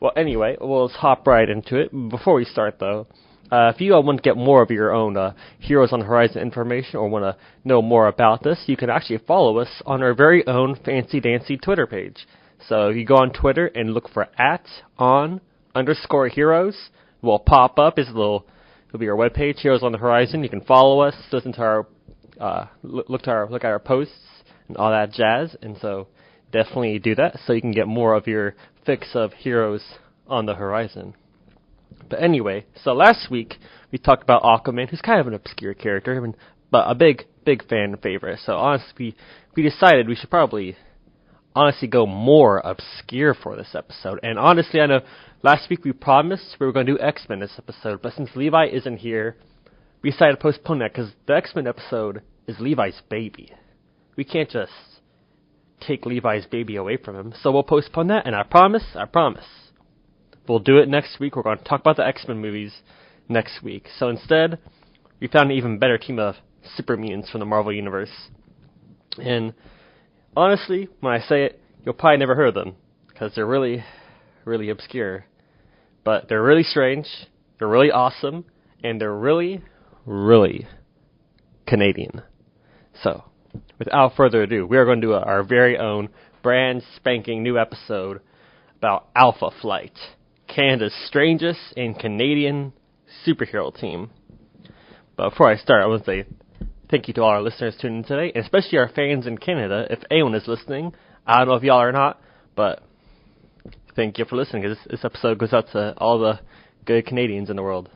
Well, anyway, let's hop right into it. Before we start, though, if you want to get more of your own Heroes on the Horizon information or want to know more about this, you can actually follow us on our very own Fancy Dancy Twitter page. So you go on Twitter and look for @on_heroes. Will pop up. It'll be our webpage, Heroes on the Horizon. You can follow us, listen to our look at our posts and all that jazz. And so definitely do that so you can get more of your fix of Heroes on the Horizon. But anyway, so last week we talked about Aquaman, who's kind of an obscure character, but a big fan favorite. So honestly, we decided we should probably go more obscure for this episode. And honestly, I know last week we promised we were going to do X-Men this episode, but since Levi isn't here, we decided to postpone that because the X-Men episode is Levi's baby. We can't just take Levi's baby away from him, so we'll postpone that, and I promise, we'll do it next week. We're going to talk about the X-Men movies next week. So instead, we found an even better team of super mutants from the Marvel Universe. And honestly, when I say it, you'll probably never heard of them, because they're really, really obscure. But they're really strange, they're really awesome, and they're really, really Canadian. So, without further ado, we are going to do our very own brand spanking new episode about Alpha Flight, Canada's strangest and Canadian superhero team. But before I start, I want to say thank you to all our listeners tuning in today, and especially our fans in Canada. If anyone is listening, I don't know if y'all are not, but thank you for listening, because this episode goes out to all the good Canadians in the world.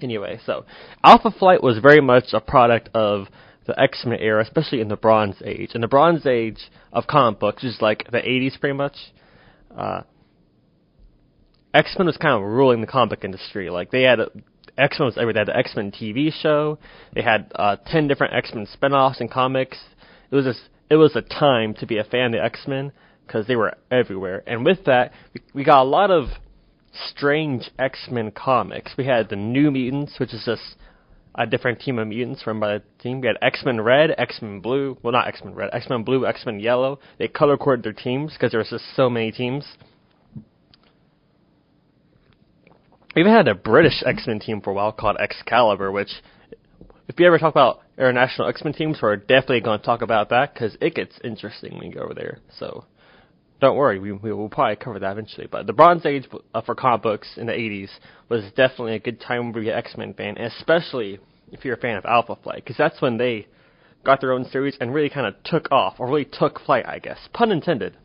Anyway, so Alpha Flight was very much a product of the X-Men era, especially in the Bronze Age. In the Bronze Age of comic books, which is like the 80s pretty much, X-Men was kind of ruling the comic book industry. Like, they had X-Men was everywhere. They had the X-Men TV show. They had 10 different X-Men spinoffs in comics. It was a time to be a fan of the X-Men because they were everywhere. And with that, we got a lot of strange X-Men comics. We had the New Mutants, which is just a different team of mutants run by the team. We had X-Men Red, X-Men Blue. Well, not X-Men Red. X-Men Blue, X-Men Yellow. They color-coded their teams because there was just so many teams. We even had a British X-Men team for a while called Excalibur, which, if you ever talk about international X-Men teams, we're definitely going to talk about that, because it gets interesting when you go over there. So, don't worry, we will probably cover that eventually. But the Bronze Age for comic books in the 80s was definitely a good time to be an X-Men fan, especially if you're a fan of Alpha Flight, because that's when they got their own series and really kind of took off, or really took flight, I guess. Pun intended.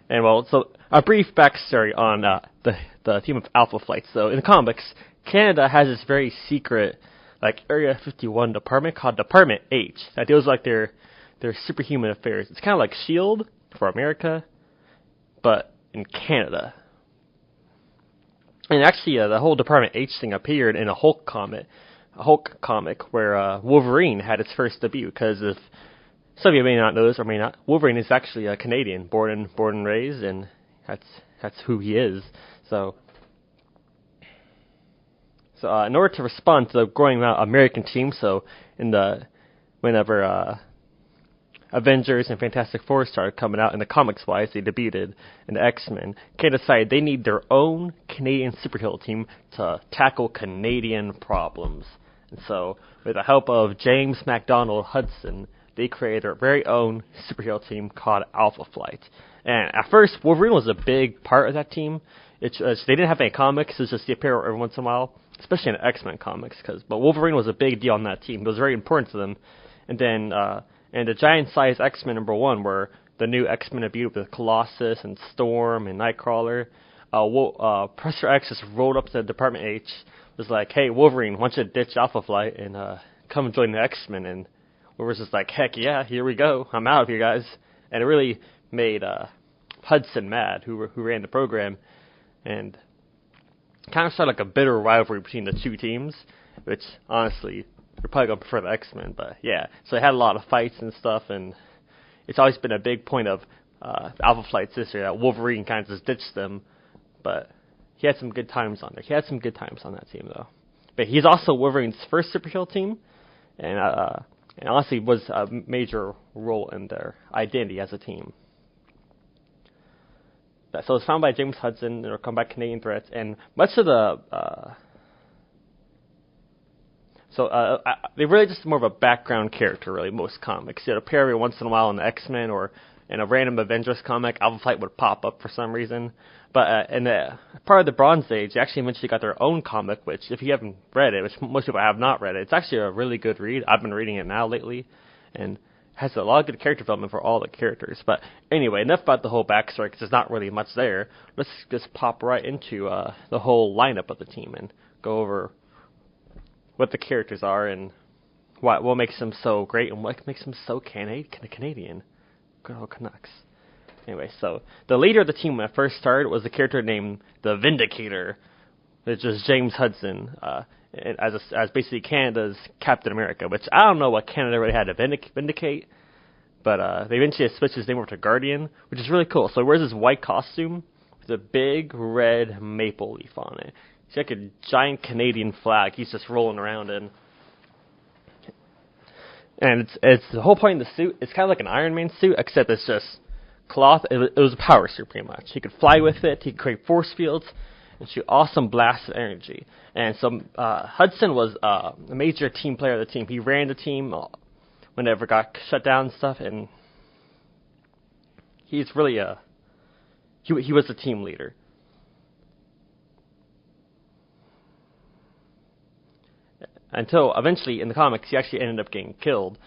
And well, so a brief backstory on the team of Alpha Flight. So in the comics, Canada has this very secret, like, Area 51 department called Department H that deals with, like, their superhuman affairs. It's kind of like S.H.I.E.L.D. for America, but in Canada. And actually, the whole Department H thing appeared in a Hulk comic where Wolverine had its first debut. Because if some of you may not know this or may not, Wolverine is actually a Canadian, born and raised, and that's who he is. So in order to respond to the growing American team, so whenever Avengers and Fantastic Four started coming out in the comics-wise, they debuted in the X-Men, Canada decided they need their own Canadian superhero team to tackle Canadian problems. And so, with the help of James MacDonald Hudson, they created their very own superhero team called Alpha Flight. And at first, Wolverine was a big part of that team. They didn't have any comics, it was just the appear every once in a while, especially in the X-Men comics. But Wolverine was a big deal on that team. It was very important to them. And then, and the giant-sized X-Men #1 were the new X-Men debuted with Colossus and Storm and Nightcrawler. Professor X just rolled up to Department H, was like, "Hey, Wolverine, why don't you ditch Alpha Flight and come join the X-Men?" And Wolverine's just like, "Heck yeah, here we go. I'm out of here, guys." And it really made Hudson mad, who ran the program, and kind of started like a bitter rivalry between the two teams, which, honestly, you're probably going to prefer the X-Men, but yeah. So they had a lot of fights and stuff, and it's always been a big point of Alpha Flight's history that Wolverine kind of just ditched them, but he had some good times on there. He had some good times on that team, though. But he's also Wolverine's first superhero team, and honestly was a major role in their identity as a team. So it's found by James Hudson, or come by Canadian threats, and much of the they really just more of a background character, really, most comics. You'd appear every once in a while in the X-Men or in a random Avengers comic. Alpha Flight would pop up for some reason. But in the part of the Bronze Age, they actually eventually got their own comic, which, if you haven't read it, which most people have not read it, it's actually a really good read. I've been reading it now lately, and has a lot of good character development for all the characters. But anyway, enough about the whole backstory, because there's not really much there. Let's just pop right into the whole lineup of the team and go over what the characters are and what makes them so great and what makes them so Canadian. Good old Canucks. Anyway, so the leader of the team when I first started was a character named the Vindicator, which is James Hudson, as basically Canada's Captain America, which I don't know what Canada really had to vindicate, but they eventually switched his name over to Guardian, which is really cool. So he wears this white costume with a big red maple leaf on it. It's like a giant Canadian flag he's just rolling around in. And it's the whole point of the suit. It's kind of like an Iron Man suit, except it's just cloth. It was a power suit, pretty much. He could fly with it. He could create force fields and shoot awesome blasts of energy. And so Hudson was a major team player of the team. He ran the team whenever it got shut down and stuff. And he's really he was the team leader. Until eventually, in the comics, he actually ended up getting killed.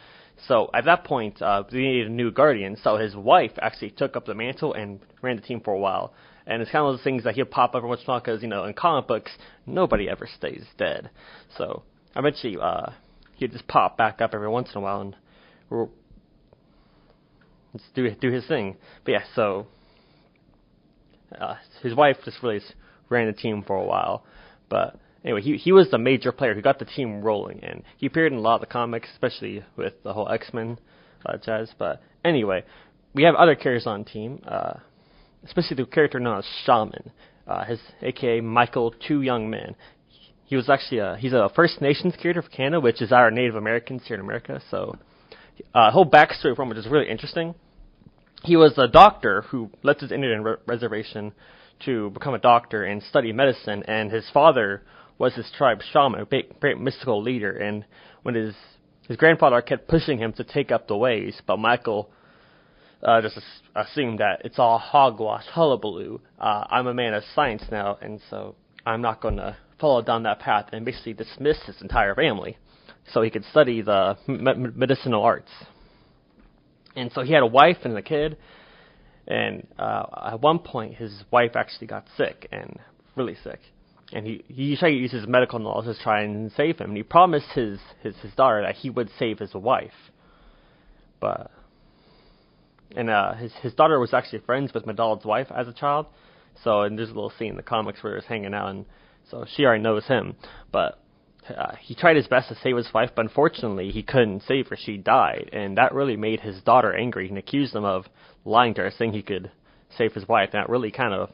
So at that point, they needed a new Guardian. So his wife actually took up the mantle and ran the team for a while. And it's kind of those things that he'll pop up every once in a while because, in comic books, nobody ever stays dead. So eventually, he'd just pop back up every once in a while and just do his thing. But yeah, so his wife just really ran the team for a while. But anyway, he was the major player who got the team rolling, and he appeared in a lot of the comics, especially with the whole X-Men jazz. But anyway, we have other characters on the team, especially the character known as Shaman, his a.k.a. Michael Two Young Men. He was actually he's a First Nations character for Canada, which is our Native Americans here in America. So whole backstory for him, which is really interesting. He was a doctor who left his Indian reservation to become a doctor and study medicine, and his father was his tribe's shaman, a great mystical leader. And when his grandfather kept pushing him to take up the ways, but Michael just assumed that it's all hogwash, hullabaloo. I'm a man of science now, and so I'm not going to follow down that path, and basically dismiss his entire family so he could study the medicinal arts. And so he had a wife and a kid, and at one point his wife actually got sick, and really sick. And he tried to use his medical knowledge to try and save him. And he promised his daughter that he would save his wife. His daughter was actually friends with Madol's wife as a child. So, and there's a little scene in the comics where he was hanging out, and so she already knows him. But he tried his best to save his wife, but unfortunately he couldn't save her. She died, and that really made his daughter angry and accused him of lying to her, saying he could save his wife. And that really kind of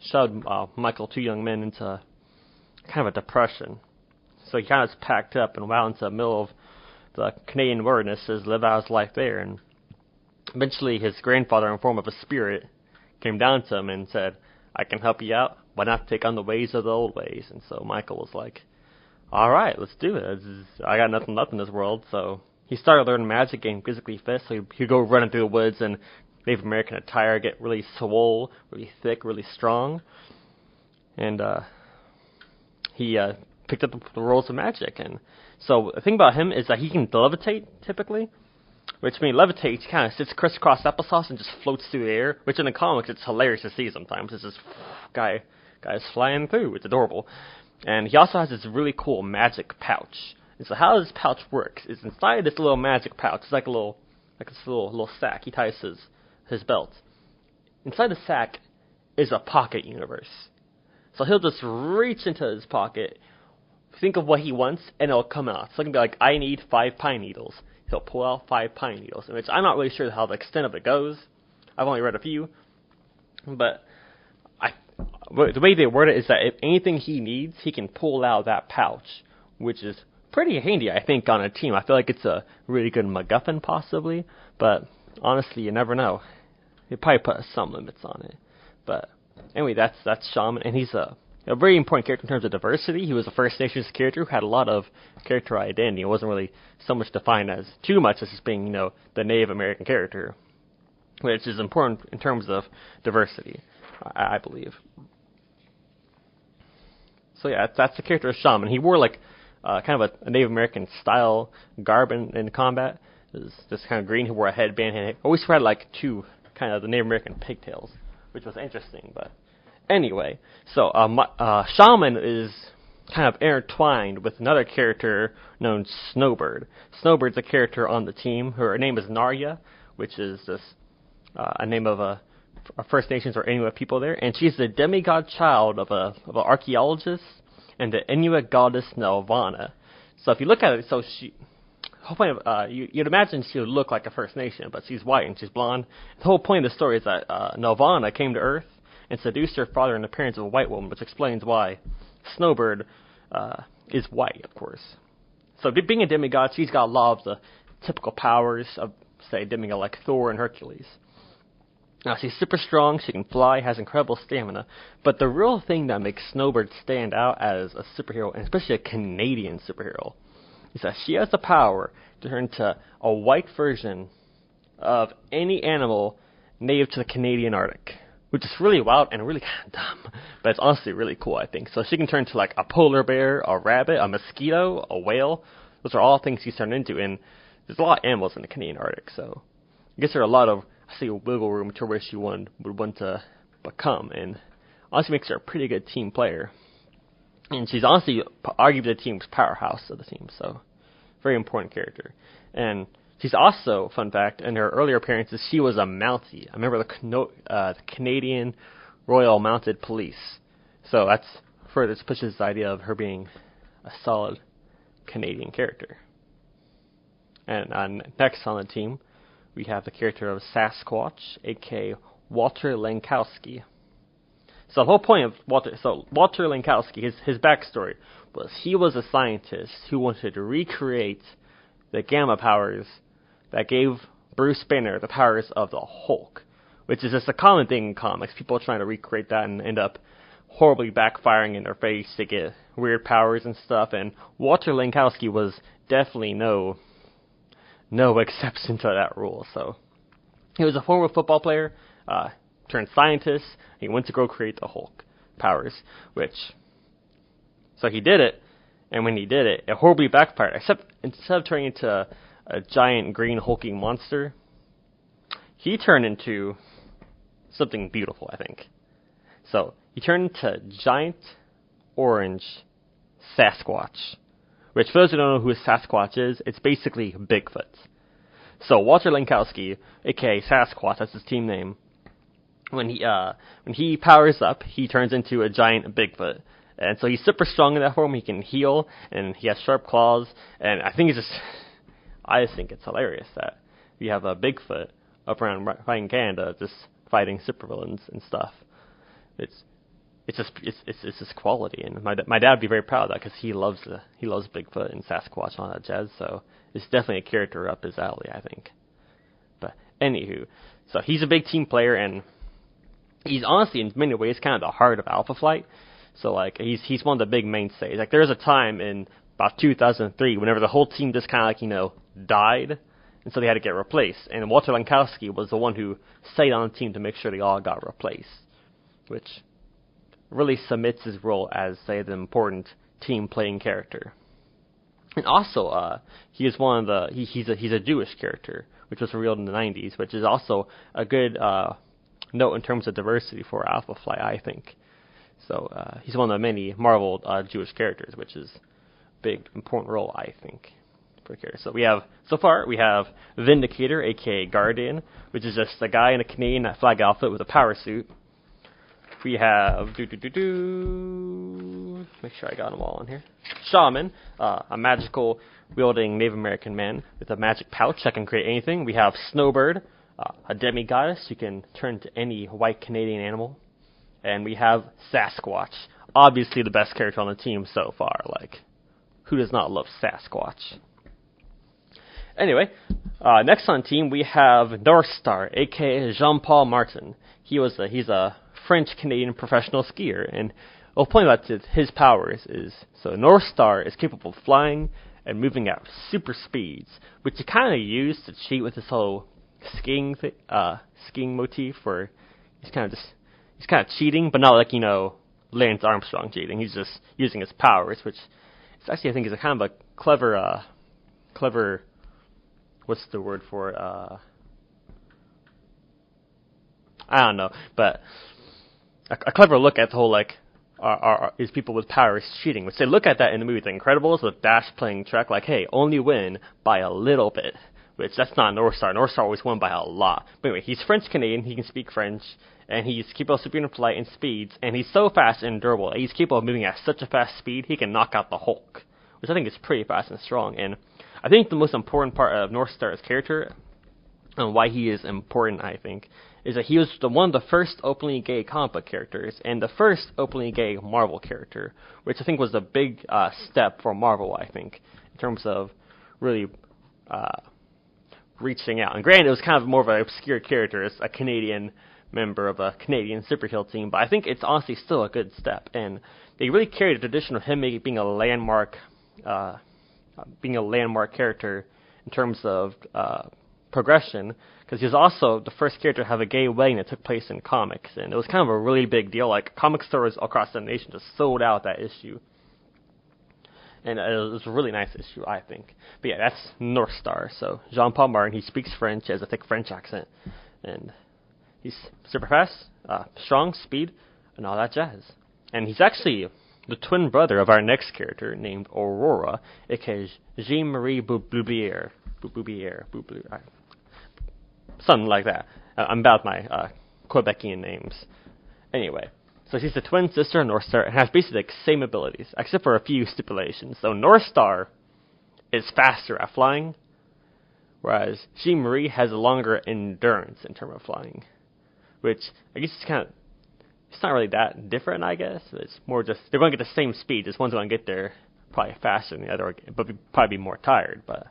shoved Michael Two Young Men into kind of a depression. So he kind of packed up and went out into the middle of the Canadian wilderness to live out his life there. And eventually his grandfather, in form of a spirit, came down to him and said, "I can help you out. Why not take on the ways of the old ways?" And so Michael was like, "All right, let's do it. I got nothing left in this world." So he started learning magic, getting physically fit. So he'd go running through the woods and Native American attire, get really swole, really thick, really strong. And he picked up the rules of magic. And so the thing about him is that he can levitate, typically. Which means levitate, he kind of sits crisscross applesauce and just floats through the air. Which in the comics, it's hilarious to see sometimes. It's this guy's flying through. It's adorable. And he also has this really cool magic pouch. And so how this pouch works is inside this little magic pouch. It's like this little sack. He ties his belt. Inside the sack is a pocket universe. So he'll just reach into his pocket, think of what he wants, and it'll come out. So it can be like, I need 5 pine needles. He'll pull out 5 pine needles, which I'm not really sure how the extent of it goes. I've only read a few. But the way they word it is that if anything he needs, he can pull out that pouch, which is pretty handy, I think, on a team. I feel like it's a really good MacGuffin, possibly, but honestly, you never know. They probably put some limits on it. But anyway, that's Shaman, and he's a very important character in terms of diversity. He was a First Nations character who had a lot of character identity. It wasn't really so much defined as too much as just being, the Native American character, which is important in terms of diversity, I believe. So yeah, that's the character of Shaman. He wore kind of a Native American style garb in combat. It was this kind of green. He wore a headband, and he always had two kind of the Native American pigtails, which was interesting. But anyway, so Shaman is kind of intertwined with another character known Snowbird. Snowbird's a character on the team. Her name is Narya, which is this a name of a First Nations or Inuit people there, and she's the demigod child of an archaeologist and the Inuit goddess Nelvana. So if you look at it, so you'd imagine she would look like a First Nation, but she's white and she's blonde. The whole point of the story is that Nelvana came to Earth and seduced her father in the appearance of a white woman, which explains why Snowbird is white, of course. So being a demigod, she's got a lot of the typical powers of, say, a demigod like Thor and Hercules. Now, she's super strong, she can fly, has incredible stamina, but the real thing that makes Snowbird stand out as a superhero, and especially a Canadian superhero, is that she has the power to turn into a white version of any animal native to the Canadian Arctic, which is really wild and really kind of dumb, but it's honestly really cool, I think. So she can turn to a polar bear, a rabbit, a mosquito, a whale. Those are all things she's turned into, and there's a lot of animals in the Canadian Arctic, so I guess there are a lot of wiggle room to where she would want to become, and honestly makes her a pretty good team player. And she's honestly arguably the team's powerhouse of the team, so very important character. And she's also, fun fact, in her earlier appearances, she was a Mountie. I remember the Canadian Royal Mounted Police. So that's further pushes the idea of her being a solid Canadian character. And next on the team, we have the character of Sasquatch, a.k.a. Walter Lankowski. So the whole point of Walter Lankowski, his backstory was he was a scientist who wanted to recreate the gamma powers that gave Bruce Banner the powers of the Hulk, which is just a common thing in comics. People are trying to recreate that and end up horribly backfiring in their face to get weird powers and stuff, and Walter Lankowski was definitely no exception to that rule. So he was a former football player, turned scientist. He went to go create the Hulk powers, so he did it, and when he did it, it horribly backfired. Except instead of turning into a giant green hulking monster, he turned into something beautiful, I think. So he turned into giant orange Sasquatch, which for those who don't know who a Sasquatch is, it's basically Bigfoot. So Walter Lankowski, aka Sasquatch, that's his team name, when he powers up, he turns into a giant Bigfoot. And so he's super strong in that form. He can heal, and he has sharp claws. And I think I just think it's hilarious that we have a Bigfoot up around fighting Canada, just fighting supervillains and stuff. It's just quality, and my dad would be very proud of that because he loves Bigfoot and Sasquatch and all that jazz. So it's definitely a character up his alley, I think. But anywho, so he's a big team player, and he's honestly in many ways kind of the heart of Alpha Flight. So he's one of the big mainstays. There was a time in about 2003 whenever the whole team just kind of died, and so they had to get replaced. And Walter Lankowski was the one who stayed on the team to make sure they all got replaced, which really cements his role as, say, the important team playing character. And also, he's a Jewish character, which was revealed in the 90s, which is also a good note in terms of diversity for Alpha Flight, I think. So he's one of the many Marvel Jewish characters, which is a big, important role, I think, for characters. So we have Vindicator, aka Guardian, which is just a guy in a Canadian flag outfit with a power suit. We have make sure I got them all in here. Shaman, a magical wielding Native American man with a magic pouch that can create anything. We have Snowbird, a demi-goddess who can turn to any white Canadian animal. And we have Sasquatch, obviously the best character on the team so far. Who does not love Sasquatch? Anyway, next on the team we have North Star, aka Jean-Paul Martin. He's a French-Canadian professional skier. And the point about his powers is, so North Star is capable of flying and moving at super speeds, which he kind of used to cheat with this whole skiing motif, where he's kind of cheating, but not like, Lance Armstrong cheating. He's just using his powers, which is actually, I think, is a kind of a clever, what's the word for it? I don't know, but a clever look at the whole, is people with powers cheating, which they look at that in the movie The Incredibles with Dash playing Trek, like, hey, only win by a little bit, which that's not North Star. North Star always won by a lot. But anyway, he's French-Canadian, he can speak French, and he's capable of superior flight and speeds, and he's so fast and durable, he's capable of moving at such a fast speed, he can knock out the Hulk, which I think is pretty fast and strong. And I think the most important part of North Star's character, and why he is important, I think, is that he was one of the first openly gay comic book characters, and the first openly gay Marvel character, which I think was a big step for Marvel, I think, in terms of really reaching out. And granted, it was kind of more of an obscure character as a Canadian member of a Canadian superhero team, but I think it's honestly still a good step. And they really carried the tradition of him being a landmark character in terms of progression, because he was also the first character to have a gay wedding that took place in comics, and it was kind of a really big deal. Like, comic stores across the nation just sold out that issue, and it was a really nice issue, I think. But yeah, that's North Star. So Jean-Paul Martin, he speaks French, has a thick French accent, and he's super fast, strong, speed, and all that jazz. And he's actually the twin brother of our next character named Aurora, aka Jean-Marie Boublier. Something like that. I'm about my Quebecian names. Anyway, so she's the twin sister of North Star and has basically the same abilities, except for a few stipulations. So North Star is faster at flying, whereas Jean-Marie has a longer endurance in terms of flying, which I guess it's not really that different, I guess. It's more just, they're going to get the same speed, just one's going to get there probably faster than the other, but probably be more tired, but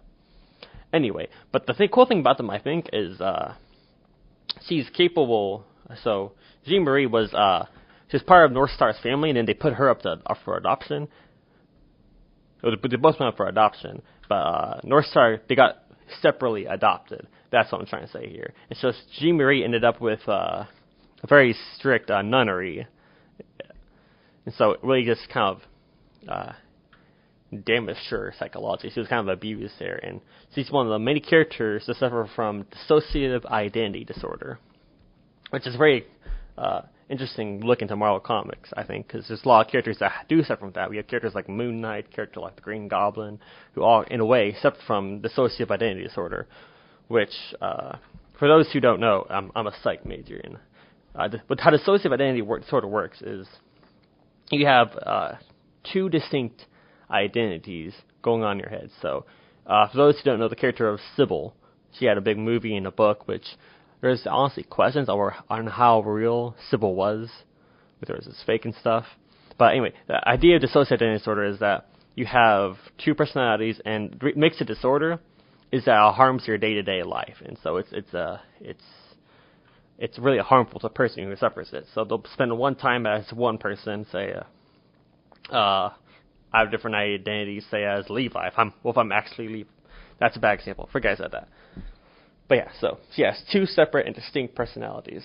anyway, but the cool thing about them, I think, is she's capable. So Jean-Marie she's part of North Star's family, and then they put her up for adoption. They both went up for adoption, but North Star, they got separately adopted. That's what I'm trying to say here. And so Jean-Marie ended up with a very strict nunnery, and so it really just kind of damaged her psychologically. She was kind of abused there, and she's one of the many characters to suffer from dissociative identity disorder, which is very interesting look into Marvel Comics, I think, because there's a lot of characters that do suffer from that. We have characters like Moon Knight, character like the Green Goblin, who all, in a way, suffer from dissociative identity disorder, which, for those who don't know, I'm a psych major, and but how dissociative identity sort of works is you have two distinct identities going on in your head. So, for those who don't know, the character of Sybil, she had a big movie and a book, which there's honestly questions on how real Sybil was, whether it was fake and stuff. But anyway, the idea of dissociative identity disorder is that you have two personalities, and what makes a disorder is that it harms your day-to-day life, and so it's really harmful to the person who suffers it. So they'll spend one time as one person, say, I have different identities, say as Levi. If I'm actually Levi, that's a bad example. Forget I said that. But yeah, so she has two separate and distinct personalities.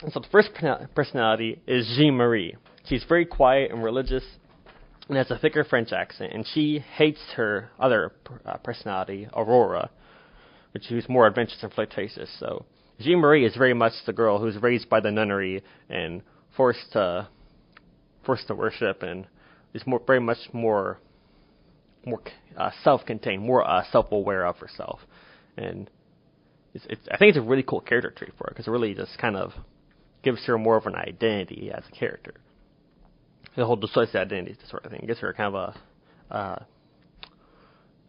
And so the first personality is Jean-Marie. She's very quiet and religious, and has a thicker French accent. And she hates her other personality, Aurora, which is more adventurous and flirtatious. So Jean-Marie is very much the girl who's raised by the nunnery and forced to worship, and is very much more self-contained, more self-aware of herself, and I think it's a really cool character trait for her, because it really just kind of gives her more of an identity as a character. The whole dissociative identity sort of thing gives her kind of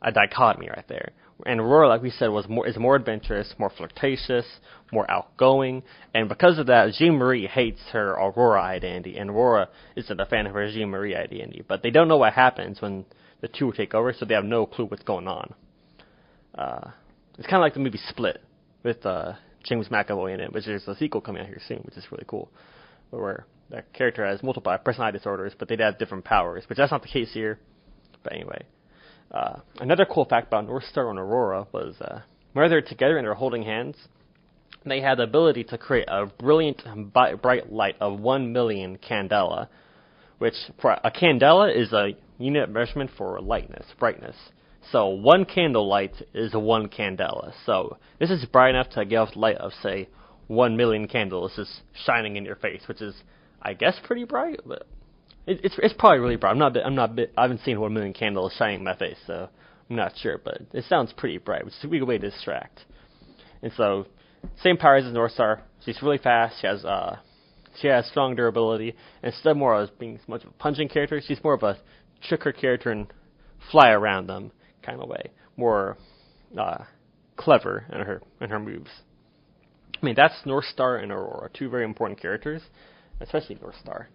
a dichotomy right there. And Aurora, like we said, is more adventurous, more flirtatious, more outgoing, and because of that, Jean-Marie hates her Aurora identity, and Aurora isn't a fan of her Jean-Marie identity. But they don't know what happens when the two take over, so they have no clue what's going on. It's kind of like the movie Split with James McAvoy in it, which there's a sequel coming out here soon, which is really cool. where the character has multiple personality disorders, but they'd have different powers, which that's not the case here. But anyway, another cool fact about North Star and Aurora was when they're together and they're holding hands, they had the ability to create a brilliant, bright light of 1 million candela, which for a candela is a unit of measurement for lightness, brightness. So 1 candle light is 1 candela. So this is bright enough to give off light of, say, 1 million candles just shining in your face, which is, I guess, pretty bright. But it's probably really bright. I haven't seen 1 million candles shining in my face, so I'm not sure. But it sounds pretty bright, which is a good way to distract. And so, same powers as North Star. She's really fast. She has strong durability. And instead of more of being much of a punching character, she's more of a trick her character and fly around them kind of way. More clever in her moves. I mean, that's North Star and Aurora, 2 very important characters, especially North Star.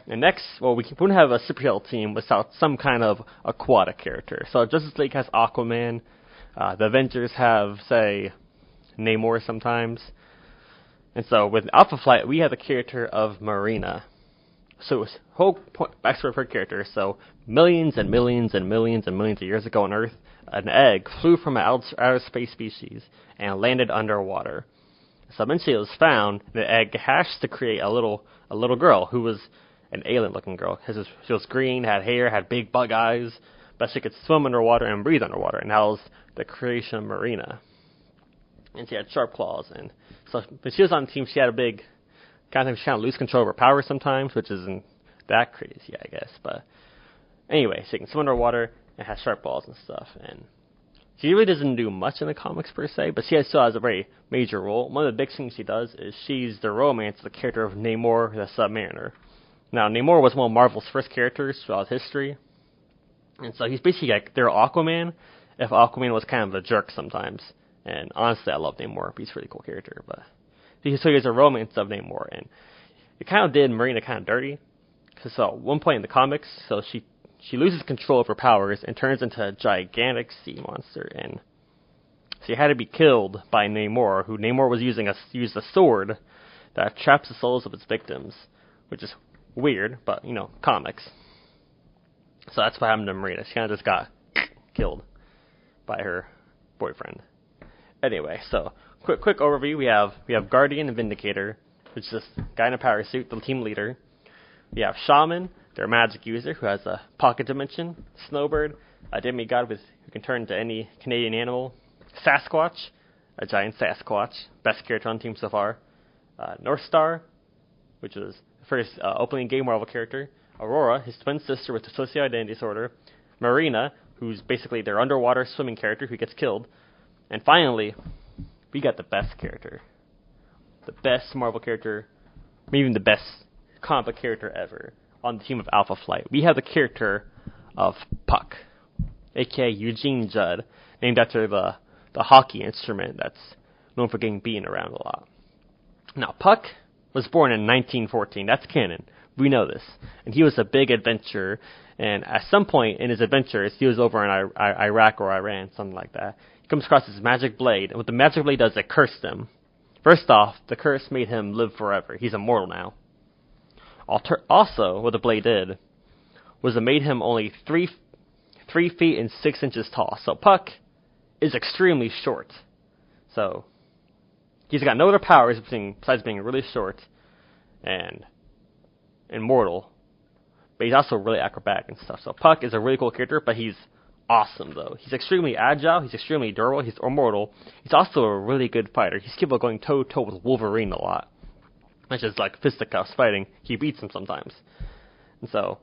And next, well, we wouldn't have a superhero team without some kind of aquatic character. So Justice League has Aquaman. The Avengers have, say, Namor sometimes. And so with Alpha Flight, we have the character of Marina. So whole backstory of her character. So millions and millions and millions and millions of years ago on Earth, an egg flew from an outer space species and landed underwater. So eventually it was found, the egg hatched to create a little girl who was an alien-looking girl. She was green, had hair, had big bug eyes, but she could swim underwater and breathe underwater. And that was the creation of Marina. And she had sharp claws. And so when she was on the team, she had a big kind of lose control of her powers sometimes, which isn't that crazy, I guess. But anyway, she can swim underwater and has sharp claws and stuff. And she really doesn't do much in the comics per se, but she still has a very major role. One of the big things she does is she's the romance of the character of Namor the Submariner. Now, Namor was one of Marvel's first characters throughout history, and so he's basically like their Aquaman, if Aquaman was kind of a jerk sometimes. And honestly, I love Namor. He's a pretty cool character, but so he's a romance of Namor, and it kind of did Marina kind of dirty. So at one point in the comics, so she loses control of her powers and turns into a gigantic sea monster, and she had to be killed by Namor, who Namor was used a sword that traps the souls of its victims, which is weird, but comics. So that's what happened to Marina. She kind of just got killed by her boyfriend. Anyway, so quick overview. We have Guardian and Vindicator, which is this guy in a power suit, the team leader. We have Shaman, their magic user, who has a pocket dimension. Snowbird, a demigod who can turn into any Canadian animal. Sasquatch, a giant Sasquatch, best character on the team so far. North Star, which was the first opening game Marvel character. Aurora, his twin sister with dissociative identity disorder. Marina, who's basically their underwater swimming character who gets killed. And finally, we got the best character. The best Marvel character, maybe even the best comic book character ever on the team of Alpha Flight. We have the character of Puck, a.k.a. Eugene Judd, named after the hockey instrument that's known for getting beaten around a lot. Now, Puck was born in 1914. That's canon. We know this. And he was a big adventurer. And at some point in his adventures, he was over in Iraq or Iran, something like that. He comes across this magic blade. And what the magic blade does, it cursed him. First off, the curse made him live forever. He's immortal now. Also, what the blade did was it made him only 3 feet and 6 inches tall. So Puck is extremely short. So he's got no other powers besides being really short and immortal. But he's also really acrobatic and stuff. So Puck is a really cool character, but he's awesome, though. He's extremely agile, he's extremely durable, he's immortal. He's also a really good fighter. He's capable of going toe-to-toe with Wolverine a lot. Which is like fisticuffs fighting. He beats him sometimes. And so,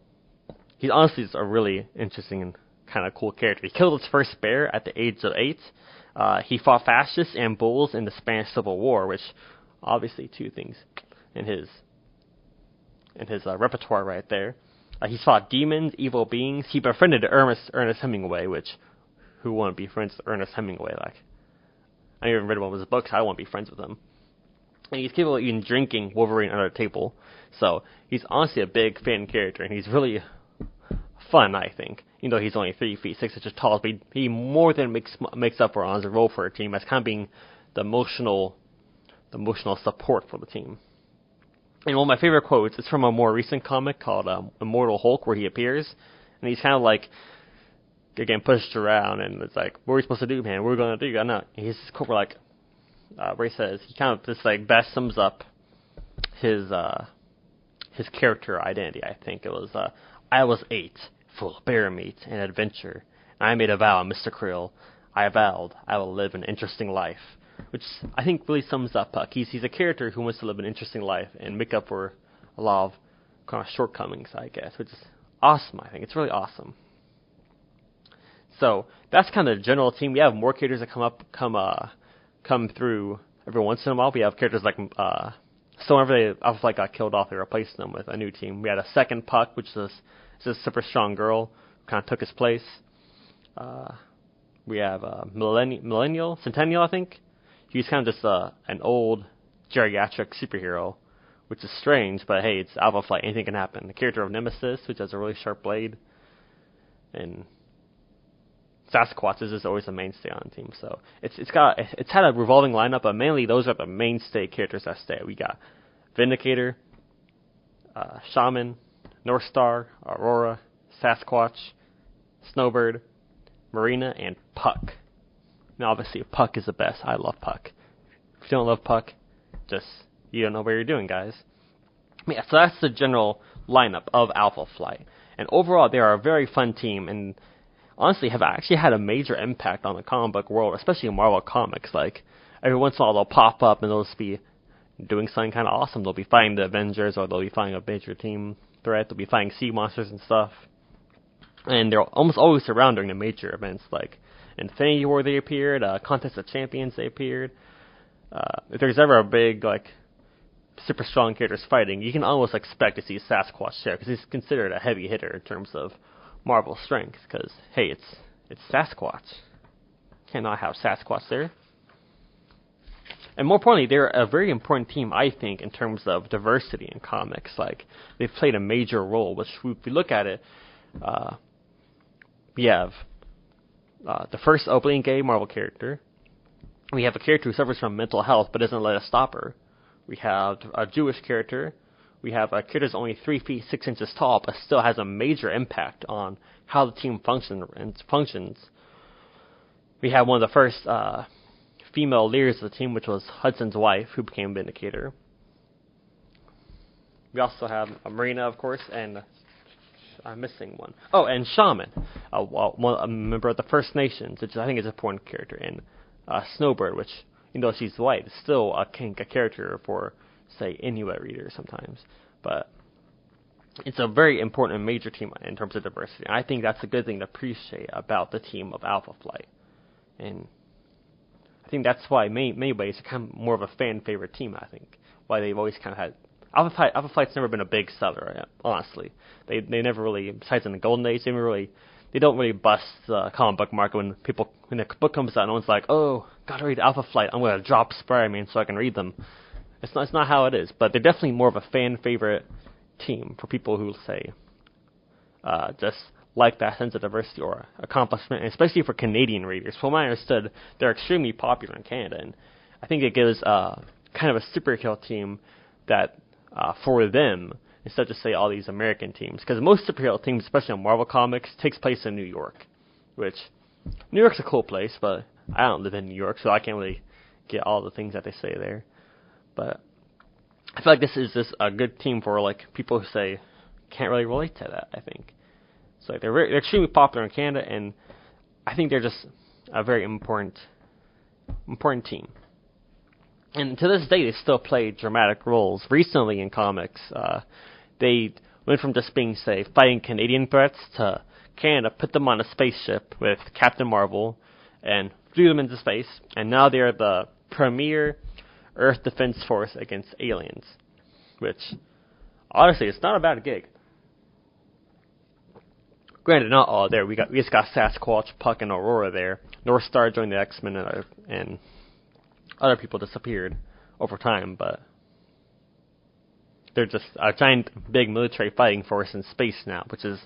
he's honestly just a really interesting and kind of cool character. He killed his first bear at the age of 8. He fought fascists and bulls in the Spanish Civil War, which, obviously, 2 things in his repertoire right there. He's fought demons, evil beings. He befriended Ernest Hemingway, which, who wouldn't be friends with Ernest Hemingway? Like, I even read one of his books. I won't be friends with him. And he's capable of even drinking Wolverine under the table. So he's honestly a big fan character, and he's really fun, I think. Even though he's only 3 feet 6 inches tall, but he more than makes up for on his role for a team as kind of being the emotional support for the team. And one of my favorite quotes is from a more recent comic called Immortal Hulk, where he appears, and he's kind of like getting pushed around, and it's like, what are we supposed to do, man? What are we going to do? I know. And he's this quote where, like, where he says, he kind of just like best sums up his character identity. I think it was, I was 8, full of bear meat and adventure, and I made a vow, Mr. Krill. I vowed I will live an interesting life, which I think really sums up Puck. He's a character who wants to live an interesting life and make up for a lot of kind of shortcomings, I guess, which is awesome. I think it's really awesome. So that's kind of the general team. We have more characters that come through every once in a while. We have characters like so whenever Alpha got killed off, they replaced them with a new team. We had a second Puck, which is a super strong girl who kind of took his place. We have Centennial, I think. He's kind of just an old geriatric superhero, which is strange, but hey, it's Alpha Flight. Anything can happen. The character of Nemesis, which has a really sharp blade, and Sasquatch is always a mainstay on the team. So it's had a revolving lineup, but mainly those are the mainstay characters that stay. We got Vindicator, Shaman, North Star, Aurora, Sasquatch, Snowbird, Marina, and Puck. Now, obviously, Puck is the best. I love Puck. If you don't love Puck, you don't know what you're doing, guys. Yeah, so that's the general lineup of Alpha Flight. And overall, they are a very fun team, and honestly have actually had a major impact on the comic book world, especially in Marvel Comics. Like, every once in a while, they'll pop up, and they'll just be doing something kind of awesome. They'll be fighting the Avengers, or they'll be fighting a major team threat. They'll be fighting sea monsters and stuff. And they're almost always around during the major events, like Infinity War they appeared, Contest of Champions they appeared. If there's ever a big, like, super strong characters fighting, you can almost expect to see Sasquatch there, because he's considered a heavy hitter in terms of Marvel strength, because, hey, it's Sasquatch. Cannot have Sasquatch there. And more importantly, they're a very important team, I think, in terms of diversity in comics. Like, they've played a major role, which, if we look at it, we have the first openly gay Marvel character. We have a character who suffers from mental health but doesn't let it stop her. We have a Jewish character. We have a character that's only 3 feet 6 inches tall but still has a major impact on how the team functions. We have one of the first female leaders of the team, which was Hudson's wife, who became Vindicator. We also have Marina, of course, and I'm missing one. Oh, and Shaman, a member of the First Nations, which I think is an important character, and Snowbird, which, even though she's white, is still a character for, say, Inuit readers sometimes. But it's a very important and major team in terms of diversity. And I think that's a good thing to appreciate about the team of Alpha Flight. And I think that's why, in many ways, they're kind of more of a fan-favorite team, I think. Why they've always kind of had... Alpha Flight's never been a big seller, honestly. They never really, besides in the Golden Age, they don't really bust the comic book market when the book comes out. No one's like, oh, gotta read Alpha Flight. I'm gonna drop Spider-Man so I can read them. It's not how it is. But they're definitely more of a fan favorite team for people who say just like that sense of diversity or accomplishment, and especially for Canadian readers. From what I understood, they're extremely popular in Canada, and I think it gives kind of a superhero team that for them, instead of just say all these American teams, because most superhero teams, especially in Marvel Comics, takes place in New York, which New York's a cool place, but I don't live in New York, so I can't really get all the things that they say there. But I feel like this is just a good team for like people who say can't really relate to that. I think so. They're extremely popular in Canada, and I think they're just a very important team. And to this day, they still play dramatic roles. Recently in comics, they went from just being, say, fighting Canadian threats to Canada put them on a spaceship with Captain Marvel and flew them into space. And now they're the premier Earth Defense Force against aliens. Which, honestly, it's not a bad gig. Granted, not all there. We just got Sasquatch, Puck, and Aurora there. North Star joined the X-Men, and other people disappeared over time, but they're just a giant, big military fighting force in space now, which is,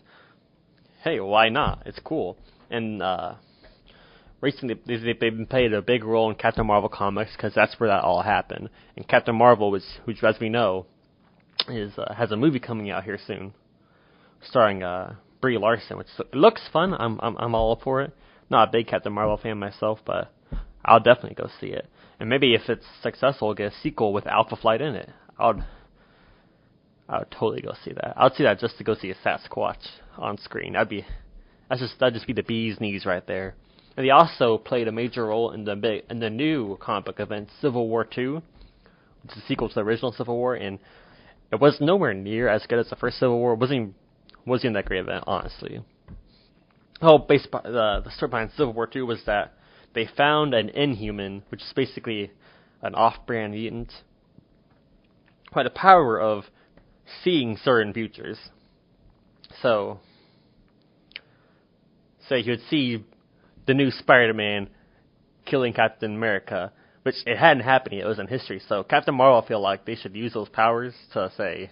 hey, why not? It's cool. And recently, they've played a big role in Captain Marvel comics, because that's where that all happened. And Captain Marvel was, which, as we know, has a movie coming out here soon, starring Brie Larson, which it looks fun. I'm all up for it. Not a big Captain Marvel fan myself, but I'll definitely go see it. And maybe if it's successful, we'll get a sequel with Alpha Flight in it. I would totally go see that. I'd see that just to go see a Sasquatch on screen. That'd just be the bee's knees right there. And he also played a major role in the new comic book event Civil War II, which is a sequel to the original Civil War, and it was nowhere near as good as the first Civil War. It wasn't that great event, honestly. The story behind Civil War II was that they found an Inhuman, which is basically an off-brand mutant, who had the power of seeing certain futures. So, say he would see the new Spider-Man killing Captain America, which it hadn't happened yet, it was in history. So Captain Marvel feel like they should use those powers to, say,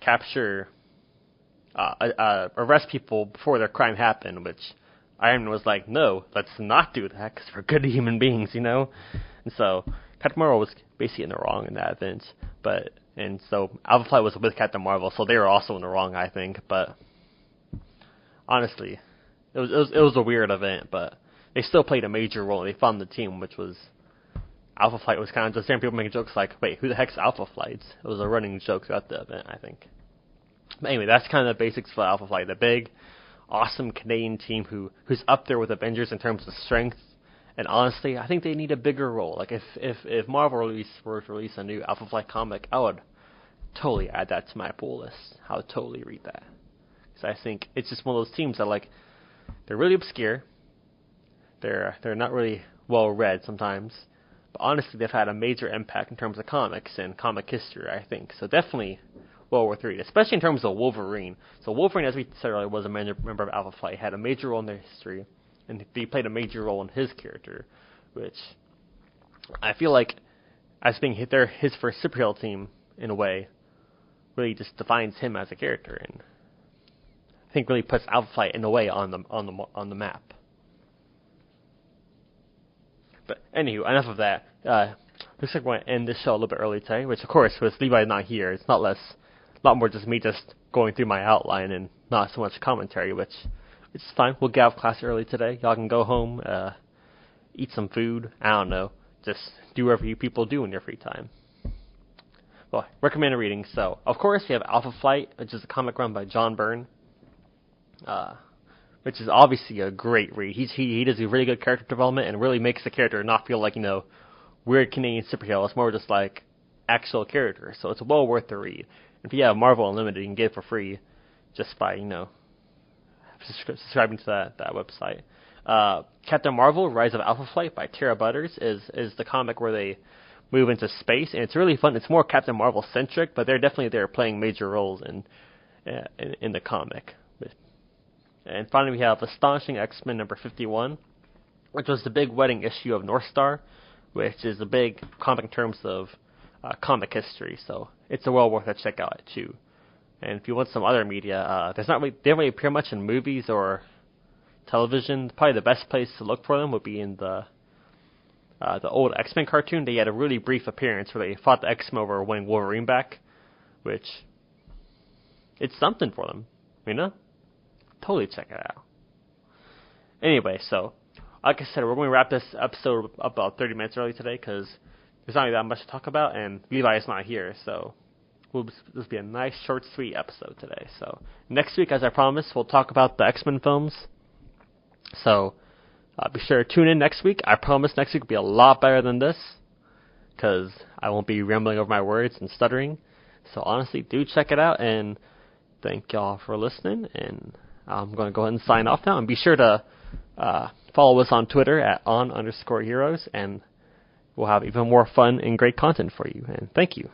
capture, arrest people before their crime happened, which Iron Man was like, no, let's not do that, because we're good human beings, you know? And so Captain Marvel was basically in the wrong in that event, and so Alpha Flight was with Captain Marvel, so they were also in the wrong, I think, but honestly, it was a weird event, but they still played a major role, and they found the team, which was, Alpha Flight was kind of just hearing people making jokes like, wait, who the heck's Alpha Flight? It was a running joke throughout the event, I think. But anyway, that's kind of the basics for Alpha Flight, the big, awesome Canadian team who's up there with Avengers in terms of strength. And honestly, I think they need a bigger role. Like if Marvel were to release a new Alpha Flight comic, I would totally add that to my pull list. I would totally read that. Because I think it's just one of those teams that they're really obscure. They're not really well read sometimes. But honestly, they've had a major impact in terms of comics and comic history, I think. So definitely well worth reading, especially in terms of Wolverine. So Wolverine, as we said earlier, was a member of Alpha Flight, had a major role in their history, and he played a major role in his character, which I feel like, as being his first superhero team, in a way, really just defines him as a character, and I think really puts Alpha Flight in a way on the map. But anywho, enough of that. Looks like we're going to end this show a little bit early today, which of course, with Levi not here, it's a lot more just me just going through my outline and not so much commentary, which is fine. We'll get out of class early today. Y'all can go home, eat some food. I don't know. Just do whatever you people do in your free time. Well, recommended reading. So, of course, we have Alpha Flight, which is a comic run by John Byrne, which is obviously a great read. He does a really good character development and really makes the character not feel like, weird Canadian superhero. It's more just like actual character. So it's well worth the read. If you have Marvel Unlimited, you can get it for free just by, subscribing to that website. Captain Marvel, Rise of Alpha Flight by Tara Butters is the comic where they move into space, and it's really fun. It's more Captain Marvel centric, but they're definitely there playing major roles in the comic. And finally, we have Astonishing X-Men number 51, which was the big wedding issue of North Star, which is a big comic in terms of comic history. So it's well worth a check out too. And if you want some other media, they don't really appear much in movies or television. Probably the best place to look for them would be in the old X-Men cartoon. They had a really brief appearance where they fought the X-Men over winning Wolverine back, which it's something for them, Totally check it out. Anyway, so like I said, we're going to wrap this episode about 30 minutes early today because there's not really that much to talk about, and Levi is not here, so this will be a nice, short, sweet episode today. So next week, as I promised, we'll talk about the X-Men films. So be sure to tune in next week. I promise next week will be a lot better than this because I won't be rambling over my words and stuttering. So honestly, do check it out, and thank y'all for listening, and I'm going to go ahead and sign off now, and be sure to follow us on Twitter at @on_heroes, and we'll have even more fun and great content for you, and thank you.